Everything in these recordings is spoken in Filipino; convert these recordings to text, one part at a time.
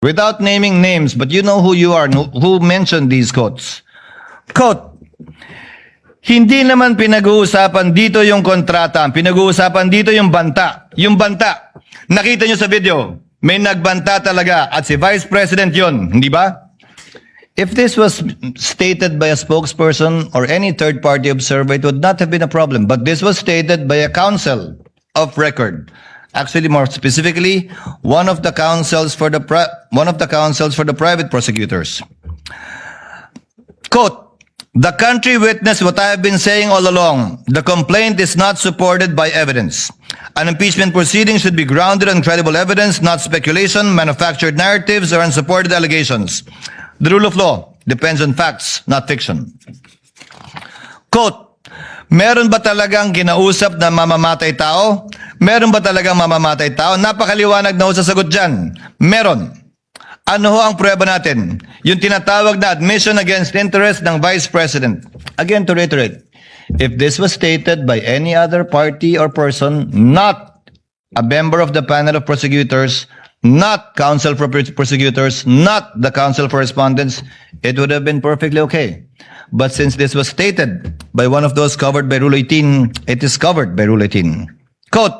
without naming names, but you know who you are, who mentioned these quotes. Quote, hindi naman pinag-uusapan dito yung kontrata, pinag-uusapan dito yung banta. Yung banta, nakita nyo sa video, may nagbanta talaga at si Vice President yun, hindi ba? If this was stated by a spokesperson or any third-party observer, it would not have been a problem. But this was stated by a counsel of record. Actually, more specifically, one of the counsels for the private prosecutors. Quote, the country witnessed what I have been saying all along. The complaint is not supported by evidence. An impeachment proceeding should be grounded on credible evidence, not speculation, manufactured narratives, or unsupported allegations. The rule of law depends on facts, not fiction. Quote, meron ba talagang kinausap na mamamatay tao? Meron ba talagang mamamatay tao? Napakaliwanag na ho sa sagot dyan. Meron. Ano ho ang prueba natin? Yung tinatawag na admission against interest ng Vice President. Again, to reiterate, if this was stated by any other party or person, not a member of the panel of prosecutors, not counsel for prosecutors, not the counsel for respondents, it would have been perfectly okay. But since this was stated by one of those covered by Rule 18, it is covered by Rule 18. Quote,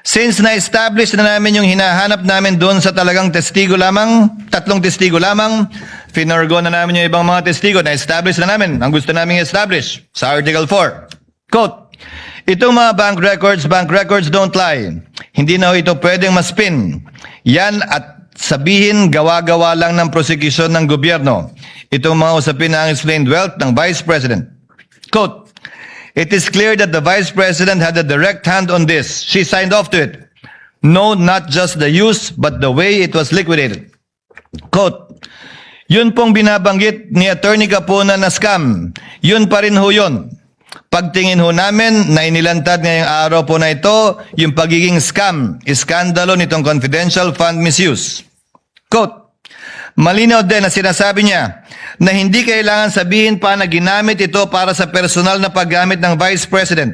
since na-establish na namin yung hinahanap namin doon sa talagang testigo lamang, tatlong testigo lamang, finorgo na namin yung ibang mga testigo, na-establish na namin ang gusto namin i-establish sa Article 4. Quote, itong mga bank records don't lie. Hindi na ho ito pwedeng maspin. Yan at sabihin gawa-gawa lang ng prosecution ng gobyerno. Itong mga usapin na ang explained wealth ng Vice President. Quote, it is clear that the Vice President had a direct hand on this. She signed off to it. No, not just the use, but the way it was liquidated. Quote, yun pong binabanggit ni Attorney Capona na scam. Yun pa rin ho yun. Pagtingin ho namin na inilantad ngayong araw po na ito, yung pagiging scam, iskandalo nitong confidential fund misuse. Quote, malinaw din na sinasabi niya na hindi kailangan sabihin pa na ginamit ito para sa personal na paggamit ng Vice President.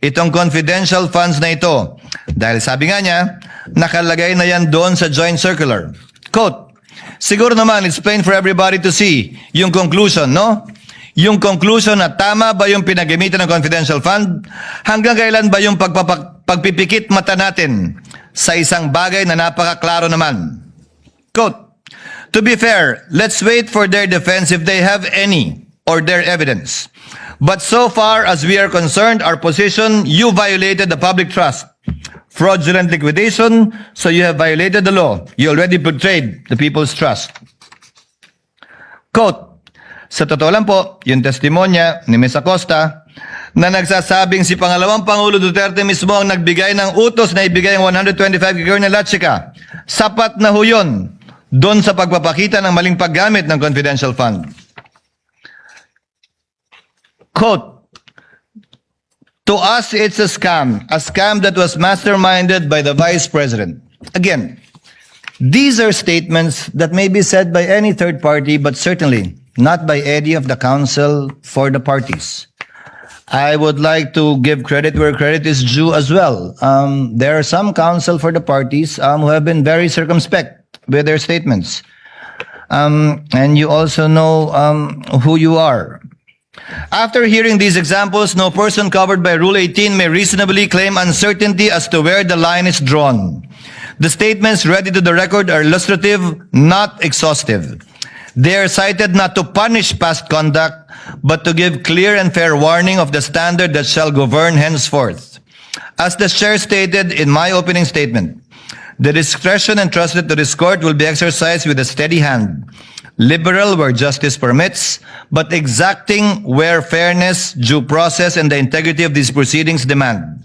Itong confidential funds na ito. Dahil sabi nga niya, nakalagay na yan doon sa joint circular. Quote, siguro naman it's plain for everybody to see yung conclusion, no? Yung conclusion na tama ba yung pinagamitan ng confidential fund? Hanggang kailan ba yung pagpipikit mata natin sa isang bagay na napakaklaro naman? Quote, to be fair, let's wait for their defense if they have any or their evidence. But so far as we are concerned, our position, you violated the public trust. Fraudulent liquidation, so you have violated the law. You already betrayed the people's trust. Quote, sa totoo lang po, yung testimonya ni Ms. Acosta na nagsasabing si Pangalawang Pangulo Duterte mismo ang nagbigay ng utos na ibigay ang 125 kay Colonel Lachica. Sapat na ho yun doon sa pagpapakita ng maling paggamit ng confidential fund. Quote, to us it's a scam that was masterminded by the Vice President. Again, these are statements that may be said by any third party, but certainly not by any of the counsel for the parties. I would like to give credit where credit is due as well. There are some counsel for the parties who have been very circumspect with their statements. And you also know who you are. After hearing these examples, no person covered by Rule 18 may reasonably claim uncertainty as to where the line is drawn. The statements read into the record are illustrative, not exhaustive. They are cited not to punish past conduct, but to give clear and fair warning of the standard that shall govern henceforth. As the Chair stated in my opening statement, the discretion entrusted to this court will be exercised with a steady hand, liberal where justice permits, but exacting where fairness, due process, and the integrity of these proceedings demand.